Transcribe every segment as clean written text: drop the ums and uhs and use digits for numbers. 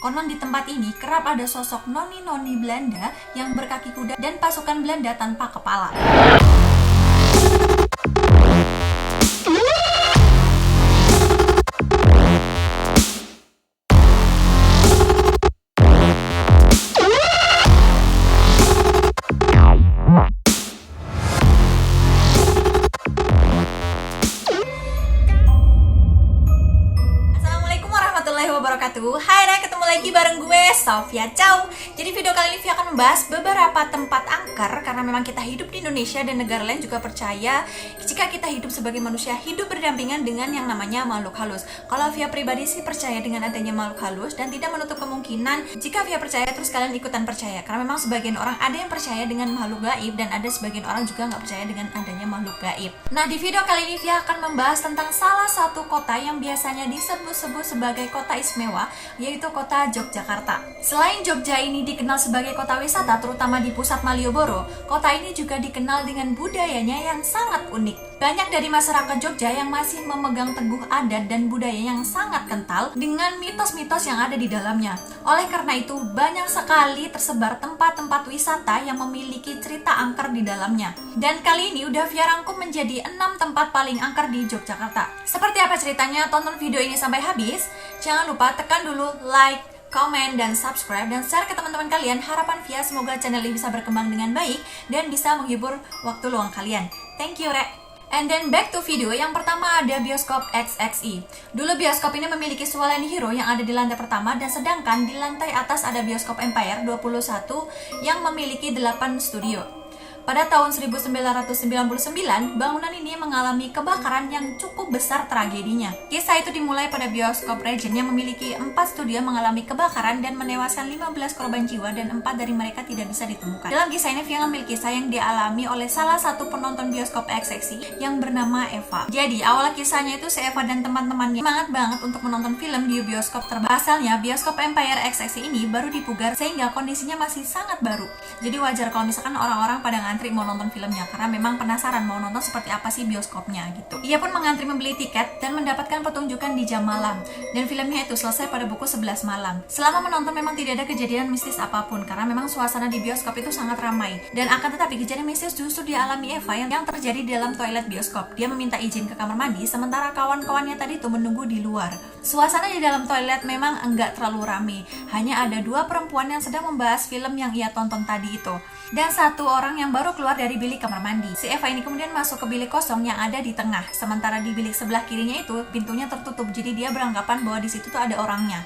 Konon di tempat ini kerap ada sosok noni-noni Belanda yang berkaki kuda dan pasukan Belanda tanpa kepala. Hai deh, ketemu lagi bareng gue, Sofia Chow. Jadi video kali ini Via akan membahas beberapa tempat angker. Karena memang kita hidup di Indonesia dan negara lain juga percaya jika kita hidup sebagai manusia, hidup berdampingan dengan yang namanya makhluk halus. Kalau Via pribadi sih percaya dengan adanya makhluk halus, dan tidak menutup kemungkinan jika Via percaya terus kalian ikutan percaya. Karena memang sebagian orang ada yang percaya dengan makhluk gaib, dan ada sebagian orang juga nggak percaya dengan adanya makhluk gaib. Nah, di video kali ini Via akan membahas tentang salah satu kota yang biasanya disebut-sebut sebagai kota istimewa, yaitu kota Yogyakarta. Selain Jogja ini dikenal sebagai kota wisata, terutama di pusat Malioboro, kota ini juga dikenal dengan budayanya yang sangat unik. Banyak dari masyarakat Jogja yang masih memegang teguh adat dan budaya yang sangat kental dengan mitos-mitos yang ada di dalamnya. Oleh karena itu, banyak sekali tersebar tempat-tempat wisata yang memiliki cerita angker di dalamnya. Dan kali ini udah Via rangkum menjadi 6 tempat paling angker di Yogyakarta. Seperti apa ceritanya? Tonton video ini sampai habis. Jangan lupa tekan dulu like, komen, dan subscribe, dan share ke teman-teman kalian. Harapan Via semoga channel ini bisa berkembang dengan baik dan bisa menghibur waktu luang kalian. Thank you, Rek. And then back to video. Yang pertama ada bioskop XXI. Dulu bioskop ini memiliki Swaleni Hero yang ada di lantai pertama, dan sedangkan di lantai atas ada bioskop Empire 21 yang memiliki 8 studio. Pada tahun 1999, bangunan ini mengalami kebakaran yang cukup besar tragedinya. Kisah itu dimulai pada bioskop Regent yang memiliki 4 studio mengalami kebakaran dan menewaskan 15 korban jiwa, dan 4 dari mereka tidak bisa ditemukan. Dalam kisah ini, Via ngambil kisah yang dialami oleh salah satu penonton bioskop XXI yang bernama Eva. Jadi, awal kisahnya itu si Eva dan teman-temannya semangat banget untuk menonton film di bioskop terbaik. Pasalnya, bioskop Empire XXI ini baru dipugar sehingga kondisinya masih sangat baru. Jadi wajar kalau misalkan orang-orang pada ngantri mau nonton filmnya, karena memang penasaran mau nonton seperti apa sih bioskopnya gitu. Ia pun mengantri membeli tiket dan mendapatkan pertunjukan di jam malam, dan filmnya itu selesai pada pukul 11 malam. Selama menonton memang tidak ada kejadian mistis apapun, karena memang suasana di bioskop itu sangat ramai. Dan akan tetapi kejadian mistis justru dialami Eva yang terjadi di dalam toilet bioskop. Dia meminta izin ke kamar mandi, sementara kawan-kawannya tadi itu menunggu di luar. Suasana di dalam toilet memang enggak terlalu ramai, hanya ada 2 perempuan yang sedang membahas film yang ia tonton tadi itu, dan 1 orang yang baru keluar dari bilik kamar mandi. Si Eva ini kemudian masuk ke bilik kosong yang ada di tengah, sementara di bilik sebelah kirinya itu pintunya tertutup, jadi dia beranggapan bahwa di situ tuh ada orangnya.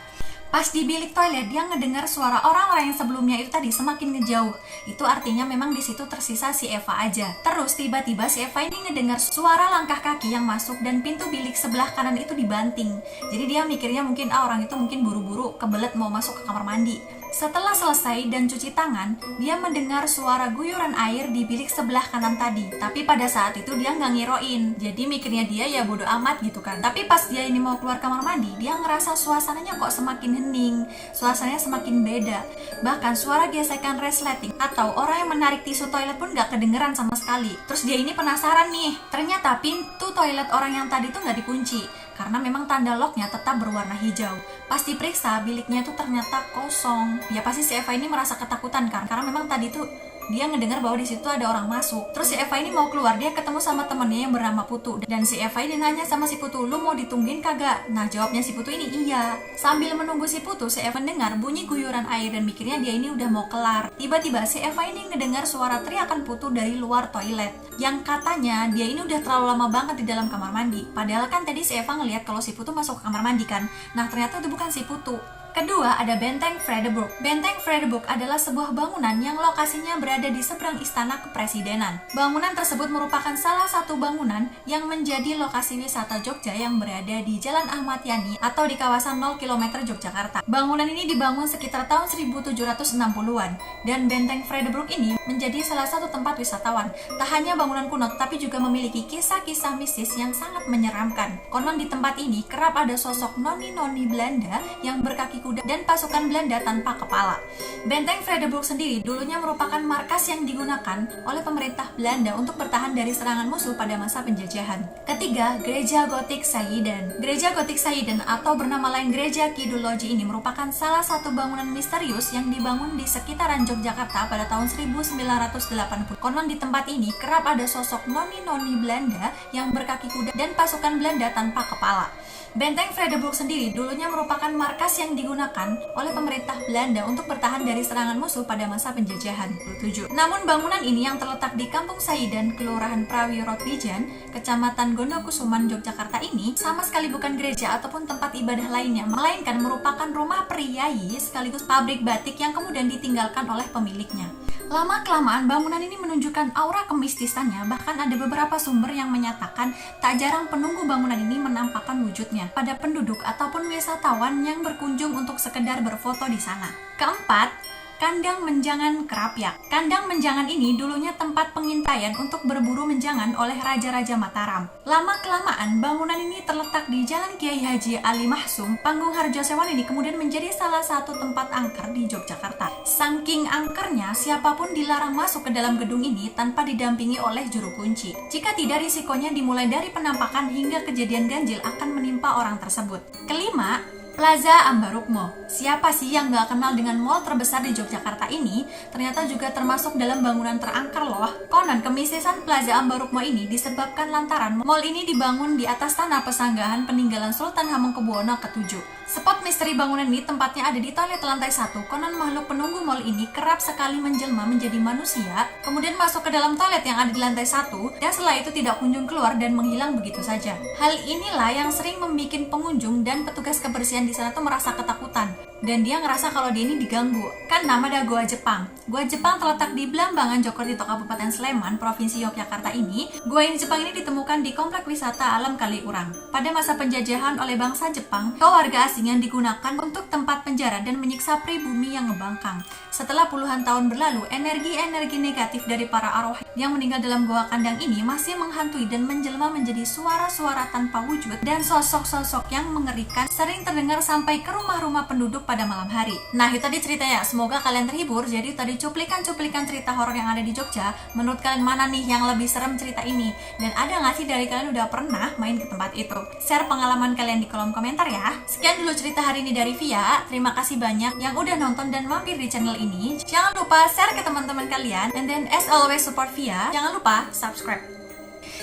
Pas di bilik toilet, dia ngedengar suara orang-orang yang sebelumnya itu tadi semakin ngejauh. Itu artinya memang di situ tersisa si Eva aja. Terus tiba-tiba si Eva ini ngedengar suara langkah kaki yang masuk, dan pintu bilik sebelah kanan itu dibanting. Jadi dia mikirnya mungkin orang itu mungkin buru-buru kebelet mau masuk ke kamar mandi. Setelah selesai dan cuci tangan, dia mendengar suara guyuran air di bilik sebelah kanan tadi. Tapi pada saat itu dia nggak ngiroin. Jadi mikirnya dia ya bodo amat gitu kan. Tapi pas dia ini mau keluar kamar mandi, dia ngerasa suasananya kok semakin hening, suasananya semakin beda. Bahkan suara gesekan resleting atau orang yang menarik tisu toilet pun nggak kedengeran sama sekali. Terus dia ini penasaran nih. Ternyata pintu toilet orang yang tadi tuh nggak dikunci, karena memang tanda locknya tetap berwarna hijau. Pas diperiksa, biliknya itu ternyata kosong. Ya pasti si Eva ini merasa ketakutan kan, karena memang tadi tuh dia ngedengar bahwa di situ ada orang masuk. Terus si Eva ini mau keluar, dia ketemu sama temennya yang bernama Putu. Dan si Eva ini nanya sama si Putu, lu mau ditungguin kagak? Nah jawabnya si Putu ini iya. Sambil menunggu si Putu, si Eva dengar bunyi guyuran air dan mikirnya dia ini udah mau kelar. Tiba-tiba si Eva ini ngedengar suara teriakan Putu dari luar toilet, yang katanya dia ini udah terlalu lama banget di dalam kamar mandi. Padahal kan tadi si Eva ngelihat kalau si Putu masuk ke kamar mandi kan. Nah ternyata itu bukan si Putu. Kedua, ada Benteng Vredenburg. Benteng Vredenburg adalah sebuah bangunan yang lokasinya berada di seberang Istana Kepresidenan. Bangunan tersebut merupakan salah satu bangunan yang menjadi lokasi wisata Jogja yang berada di Jalan Ahmad Yani atau di kawasan 0 km Yogyakarta. Bangunan ini dibangun sekitar tahun 1760-an, dan Benteng Vredenburg ini menjadi salah satu tempat wisatawan. Tak hanya bangunan kuno, tapi juga memiliki kisah-kisah mistis yang sangat menyeramkan. Konon di tempat ini kerap ada sosok noni-noni Belanda yang berkaki kuda dan pasukan Belanda tanpa kepala. Benteng Vredenburg sendiri dulunya merupakan markas yang digunakan oleh pemerintah Belanda untuk bertahan dari serangan musuh pada masa penjajahan. Ketiga, Gereja Gotik Sayiden. Gereja Gotik Sayiden atau bernama lain Gereja Kidul Loji ini merupakan salah satu bangunan misterius yang dibangun di sekitaran Yogyakarta pada tahun 1980. Konon di tempat ini kerap ada sosok noni-noni Belanda yang berkaki kuda dan pasukan Belanda tanpa kepala. Benteng Vredenburg sendiri dulunya merupakan markas yang digunakan oleh pemerintah Belanda untuk bertahan dari serangan musuh pada masa penjajahan. 7. Namun bangunan ini yang terletak di Kampung Sayiden, Kelurahan Prawirotwijan, Kecamatan Gondokusuman, Yogyakarta ini sama sekali bukan gereja ataupun tempat ibadah lainnya, melainkan merupakan rumah priayi sekaligus pabrik batik yang kemudian ditinggalkan oleh pemiliknya. Lama-kelamaan bangunan ini menunjukkan aura kemistisannya, bahkan ada beberapa sumber yang menyatakan tak jarang penunggu bangunan ini menampakkan wujudnya pada penduduk ataupun wisatawan yang berkunjung untuk sekedar berfoto di sana. Keempat, Kandang Menjangan Kerapyak. Kandang Menjangan ini dulunya tempat pengintaian untuk berburu menjangan oleh Raja-Raja Mataram. Lama-kelamaan bangunan ini terletak di Jalan Kiai Haji Ali Mahsum, Panggung Harjosewan ini kemudian menjadi salah satu tempat angker di Yogyakarta. Saking angkernya, siapapun dilarang masuk ke dalam gedung ini tanpa didampingi oleh juru kunci. Jika tidak, risikonya dimulai dari penampakan hingga kejadian ganjil akan menimpa orang tersebut. Kelima, Plaza Ambarukmo. Siapa sih yang gak kenal dengan mall terbesar di Yogyakarta ini? Ternyata juga termasuk dalam bangunan terangker loh. Konon kemistisan Plaza Ambarukmo ini disebabkan lantaran mall ini dibangun di atas tanah pesanggahan peninggalan Sultan Hamengkubuwono ke-7. Spot misteri bangunan ini tempatnya ada di toilet lantai 1. Konon makhluk penunggu mall ini kerap sekali menjelma menjadi manusia, kemudian masuk ke dalam toilet yang ada di lantai 1, dan setelah itu tidak kunjung keluar dan menghilang begitu saja. Hal inilah yang sering membuat pengunjung dan petugas kebersihan di sana tuh merasa ketakutan, dan dia ngerasa kalau dia ini diganggu. Kan nama ada Goa Jepang. Goa Jepang terletak di Blambangan, Jokortito, Kabupaten Sleman, Provinsi Yogyakarta ini. Goa Jepang ini ditemukan di Komplek Wisata Alam Kaliurang. Pada masa penjajahan oleh bangsa Jepang, warga asing yang digunakan untuk tempat penjara dan menyiksa pribumi yang ngebangkang. Setelah puluhan tahun berlalu, energi-energi negatif dari para arwah yang meninggal dalam goa kandang ini masih menghantui dan menjelma menjadi suara-suara tanpa wujud dan sosok-sosok yang mengerikan sering terdengar sampai ke rumah-rumah penduduk pada malam hari. Nah, itu tadi ceritanya. Semoga kalian terhibur. Jadi tadi cuplikan-cuplikan cerita horor yang ada di Jogja. Menurut kalian mana nih yang lebih serem cerita ini? Dan ada nggak sih dari kalian udah pernah main ke tempat itu? Share pengalaman kalian di kolom komentar ya. Sekian dulu cerita hari ini dari Via. Terima kasih banyak yang udah nonton dan mampir di channel ini. Jangan lupa share ke teman-teman kalian. And then as always support Via. Jangan lupa subscribe.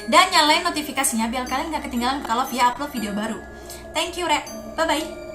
Dan nyalain notifikasinya biar kalian gak ketinggalan kalau Via upload video baru. Thank you, Re. Bye-bye.